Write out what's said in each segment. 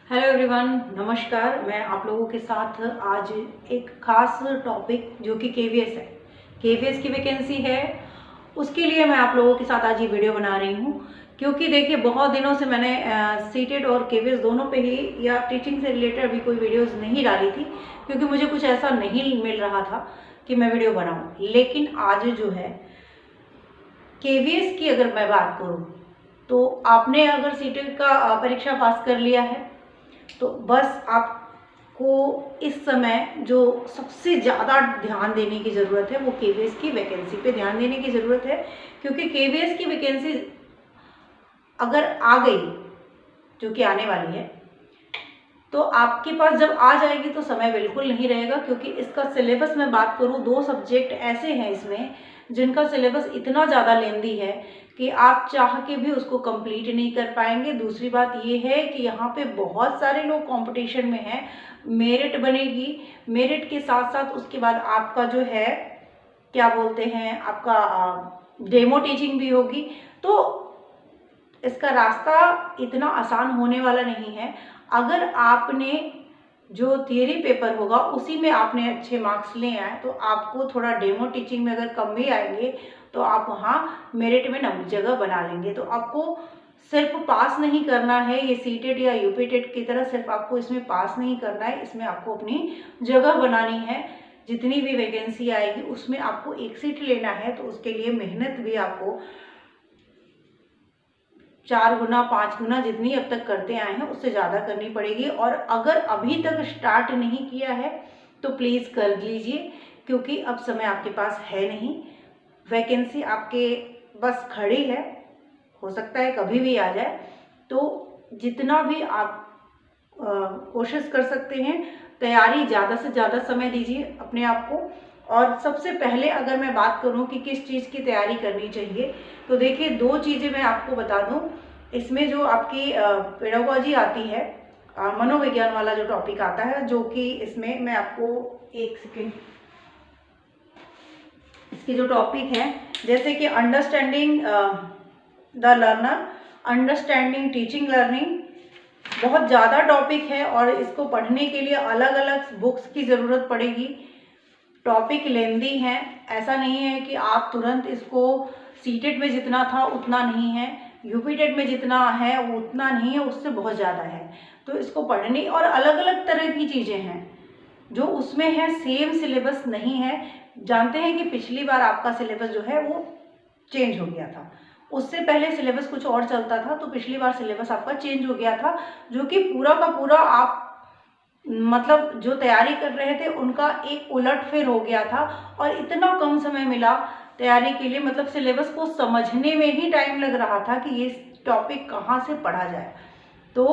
Hello everyone, नमस्कार। मैं आप लोगों के साथ आज एक खास टॉपिक जो कि केवीएस है, केवीएस की वैकेंसी है, उसके लिए मैं आप लोगों के साथ आज ये वीडियो बना रही हूँ। क्योंकि देखिए, बहुत दिनों से मैंने सीटेट और केवीएस दोनों पे ही या टीचिंग से रिलेटेड अभी कोई वीडियोस नहीं डाली थी, क्योंकि मुझे कुछ ऐसा नहीं मिल रहा था कि मैं वीडियो बनाऊँ। लेकिन आज जो है केवीएस की अगर मैं बात करूँ, तो आपने अगर सीटेट का परीक्षा पास कर लिया है तो बस आपको इस समय जो सबसे ज़्यादा ध्यान देने की ज़रूरत है वो केवीएस की वैकेंसी पे ध्यान देने की ज़रूरत है। क्योंकि केवीएस की वैकेंसी अगर आ गई, जो कि आने वाली है, तो आपके पास जब आ जाएगी तो समय बिल्कुल नहीं रहेगा। क्योंकि इसका सिलेबस मैं बात करूँ, 2 सब्जेक्ट ऐसे हैं इसमें जिनका सिलेबस इतना ज़्यादा लेंदी है कि आप चाह के भी उसको कंप्लीट नहीं कर पाएंगे। दूसरी बात ये है कि यहाँ पे बहुत सारे लोग कंपटीशन में हैं, मेरिट बनेगी, मेरिट के साथ साथ उसके बाद आपका जो है क्या बोलते हैं, आपका डेमो टीचिंग भी होगी। तो इसका रास्ता इतना आसान होने वाला नहीं है। अगर आपने जो थियरी पेपर होगा उसी में आपने अच्छे मार्क्स ले आए तो आपको थोड़ा डेमो टीचिंग में अगर कम भी आएंगे तो आप वहाँ मेरिट में नंबर जगह बना लेंगे। तो आपको सिर्फ पास नहीं करना है, ये सीटेट या यूपीटेट की तरह सिर्फ आपको इसमें पास नहीं करना है, इसमें आपको अपनी जगह बनानी है। जितनी भी वैकेंसी आएगी उसमें आपको एक सीट लेना है, तो उसके लिए मेहनत भी आपको 4 गुना 5 गुना जितनी अब तक करते आए हैं उससे ज़्यादा करनी पड़ेगी। और अगर अभी तक स्टार्ट नहीं किया है तो प्लीज़ कर लीजिए, क्योंकि अब समय आपके पास है नहीं। वैकेंसी आपके बस खड़ी है, हो सकता है कभी भी आ जाए। तो जितना भी आप कोशिश कर सकते हैं, तैयारी ज़्यादा से ज़्यादा समय दीजिए अपने आप को। और सबसे पहले अगर मैं बात करूं कि किस चीज़ की तैयारी करनी चाहिए, तो देखिए 2 चीज़ें मैं आपको बता दूं। इसमें जो आपकी पेडागोजी आती है, मनोविज्ञान वाला जो टॉपिक आता है, जो कि इसमें मैं आपको एक सेकेंड, इसके जो टॉपिक हैं जैसे कि understanding the learner, understanding teaching learning, बहुत ज़्यादा टॉपिक है और इसको पढ़ने के लिए अलग अलग बुक्स की ज़रूरत पड़ेगी। टॉपिक लेंदी हैं, ऐसा नहीं है कि आप तुरंत इसको, सीटेट में जितना था उतना नहीं है, यूपीटेट में जितना है वो उतना नहीं है, उससे बहुत ज़्यादा है। तो इसको पढ़ने और अलग अलग तरह की चीज़ें हैं जो उसमें है, सेम सिलेबस नहीं है। जानते हैं कि पिछली बार आपका सिलेबस जो है वो चेंज हो गया था, उससे पहले सिलेबस कुछ और चलता था, तो पिछली बार सिलेबस आपका चेंज हो गया था, जो कि पूरा का पूरा आप मतलब जो तैयारी कर रहे थे उनका एक उलटफेर हो गया था। और इतना कम समय मिला तैयारी के लिए, मतलब सिलेबस को समझने में ही टाइम लग रहा था कि ये टॉपिक कहाँ से पढ़ा जाए। तो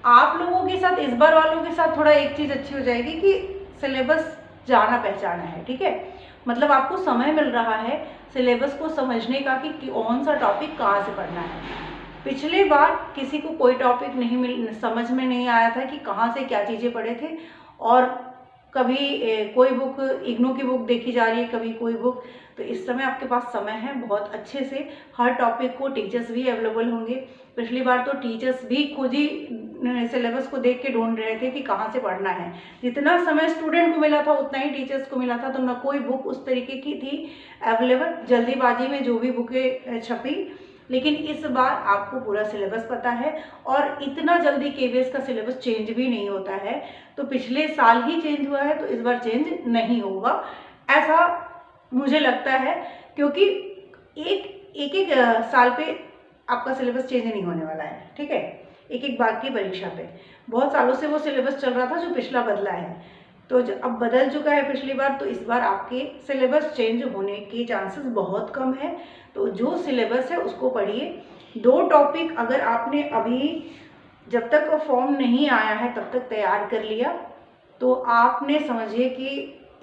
आप लोगों के साथ, इस बार वालों के साथ थोड़ा एक चीज़ अच्छी हो जाएगी कि सिलेबस जाना पहचाना है, ठीक है। मतलब आपको समय मिल रहा है सिलेबस को समझने का कि कौन सा टॉपिक कहाँ से पढ़ना है। पिछली बार किसी को कोई टॉपिक नहीं समझ में नहीं आया था कि कहाँ से क्या चीज़ें पढ़े थे। और कभी कोई बुक, इग्नू की बुक देखी जा रही है, कभी कोई बुक। तो इस समय आपके पास समय है, बहुत अच्छे से हर टॉपिक को टीचर्स भी अवेलेबल होंगे। पिछली बार तो टीचर्स भी खुद ही सिलेबस को देख के ढूंढ रहे थे कि कहाँ से पढ़ना है। जितना समय स्टूडेंट को मिला था उतना ही टीचर्स को मिला था, तो न कोई बुक उस तरीके की थी अवेलेबल, जल्दीबाजी में जो भी बुकें छपी। लेकिन इस बार आपको पूरा सिलेबस पता है और इतना जल्दी केवीएस का सिलेबस चेंज भी नहीं होता है। तो पिछले साल ही चेंज हुआ है, तो इस बार चेंज नहीं होगा, ऐसा मुझे लगता है। क्योंकि एक एक साल पे आपका सिलेबस चेंज नहीं होने वाला है, ठीक है। एक एक बार की परीक्षा पे, बहुत सालों से वो सिलेबस चल रहा था जो पिछला बदला है, तो अब बदल चुका है पिछली बार, तो इस बार आपके सिलेबस चेंज होने के चांसेस बहुत कम है। तो जो सिलेबस है उसको पढ़िए। 2 टॉपिक अगर आपने अभी, जब तक फॉर्म नहीं आया है तब तक तैयार कर लिया, तो आपने समझिए कि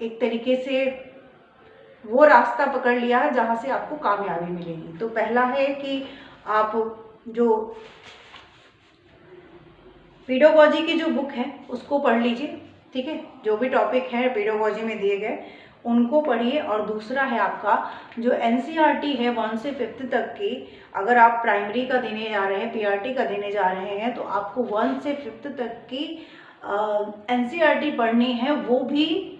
एक तरीके से वो रास्ता पकड़ लिया है जहाँ से आपको कामयाबी मिलेगी। तो पहला है कि आप जो पेडागोजी की जो बुक है उसको पढ़ लीजिए, ठीक है। जो भी टॉपिक है पेडागोजी में दिए गए उनको पढ़िए। और दूसरा है आपका जो एनसीईआरटी है 1 से 5th तक की, अगर आप प्राइमरी का देने जा रहे हैं, पीआरटी का देने जा रहे हैं, तो आपको 1 से 5th तक की एनसीईआरटी पढ़नी है। वो भी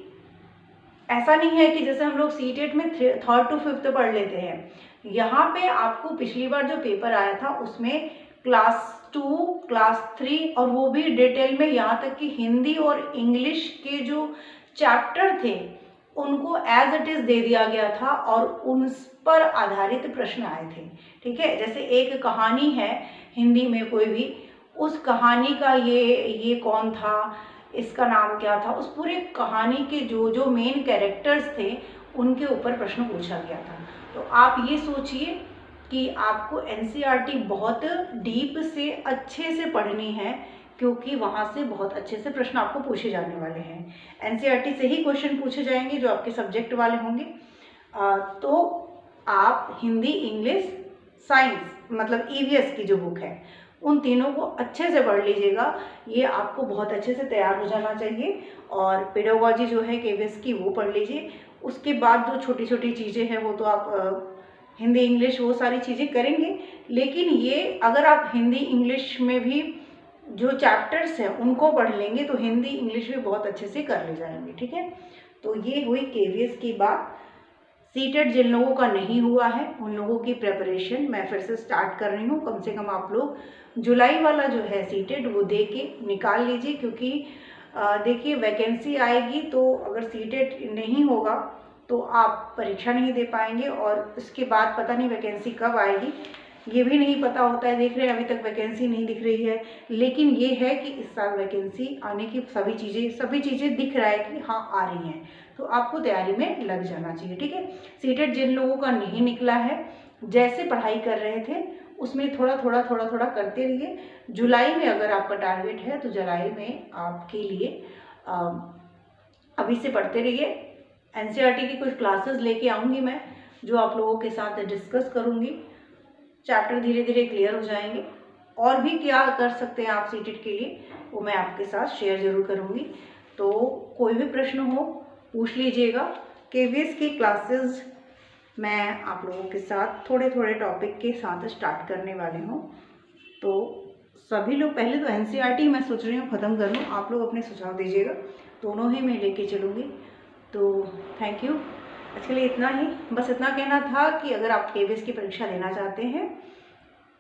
ऐसा नहीं है कि जैसे हम लोग सीटेट में 3rd to 5th पढ़ लेते हैं। यहाँ पे आपको पिछली बार जो पेपर आया था उसमें क्लास 2, क्लास 3 और वो भी डिटेल में, यहाँ तक कि हिंदी और इंग्लिश के जो चैप्टर थे उनको एज इट इज़ दे दिया गया था और उन पर आधारित प्रश्न आए थे। ठीक है, जैसे एक कहानी है हिंदी में कोई भी, उस कहानी का ये कौन था, इसका नाम क्या था, उस पूरे कहानी के जो मेन कैरेक्टर्स थे उनके ऊपर प्रश्न पूछा गया था। तो आप ये सोचिए कि आपको एनसीईआरटी बहुत डीप से अच्छे से पढ़नी है, क्योंकि वहाँ से बहुत अच्छे से प्रश्न आपको पूछे जाने वाले हैं। एनसीईआरटी से ही क्वेश्चन पूछे जाएंगे जो आपके सब्जेक्ट वाले होंगे। तो आप हिंदी, इंग्लिश, साइंस मतलब ईवीएस की जो बुक है उन तीनों को अच्छे से पढ़ लीजिएगा। ये आपको बहुत अच्छे से तैयार हो जाना चाहिए। और पेडागोजी जो है केवीएस की वो पढ़ लीजिए। उसके बाद जो छोटी छोटी चीज़ें हैं वो तो आप हिंदी, इंग्लिश वो सारी चीज़ें करेंगे। लेकिन ये अगर आप हिंदी, इंग्लिश में भी जो चैप्टर्स हैं उनको पढ़ लेंगे तो हिंदी, इंग्लिश भी बहुत अच्छे से कर ले जाएंगे। ठीक है, तो ये हुई केवीएस की बात। सीटेट जिन लोगों का नहीं हुआ है उन लोगों की प्रिपरेशन मैं फिर से स्टार्ट कर रही हूँ। कम से कम आप लोग जुलाई वाला जो है सीटेट वो दे के निकाल लीजिए, क्योंकि देखिए वैकेंसी आएगी तो अगर सीटेट नहीं होगा तो आप परीक्षा नहीं दे पाएंगे और उसके बाद पता नहीं वैकेंसी कब आएगी, ये भी नहीं पता होता है। देख रहे हैं अभी तक वैकेंसी नहीं दिख रही है, लेकिन ये है कि इस साल वैकेंसी आने की सभी चीज़ें दिख रहा है कि हाँ आ रही हैं, तो आपको तैयारी में लग जाना चाहिए। ठीक है, सीटेट जिन लोगों का नहीं निकला है, जैसे पढ़ाई कर रहे थे उसमें थोड़ा थोड़ा करते रहिए। जुलाई में अगर आपका टारगेट है तो जुलाई में आपके लिए अभी से पढ़ते रहिए। एनसीईआरटी की कुछ क्लासेस लेके आऊँगी मैं, जो आप लोगों के साथ डिस्कस करूँगी। चैप्टर धीरे धीरे क्लियर हो जाएंगे। और भी क्या कर सकते हैं आप सीटेट के लिए वो मैं आपके साथ शेयर जरूर करूँगी। तो कोई भी प्रश्न हो पूछ लीजिएगा। केवीएस की क्लासेस मैं आप लोगों के साथ थोड़े टॉपिक के साथ स्टार्ट करने वाले हूँ। तो सभी लोग पहले तो एनसीईआरटी मैं सोच रही हूँ ख़त्म कर लूँ, आप लोग अपने सुझाव दीजिएगा, दोनों ही मैं लेके चलूँगी। तो थैंक यू, आज के लिए इतना ही। बस इतना कहना था कि अगर आप केवीएस की परीक्षा देना चाहते हैं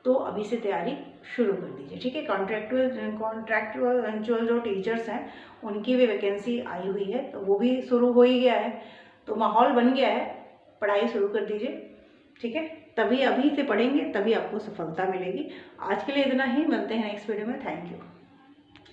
तो अभी से तैयारी शुरू कर दीजिए। ठीक है, कॉन्ट्रैक्चुअल जो टीचर्स हैं उनकी भी वैकेंसी आई हुई है, तो वो भी शुरू हो ही गया है, तो माहौल बन गया है, पढ़ाई शुरू कर दीजिए। ठीक है, तभी अभी से पढ़ेंगे तभी आपको सफलता मिलेगी। आज के लिए इतना ही, मिलते हैं नेक्स्ट वीडियो में। Thank you.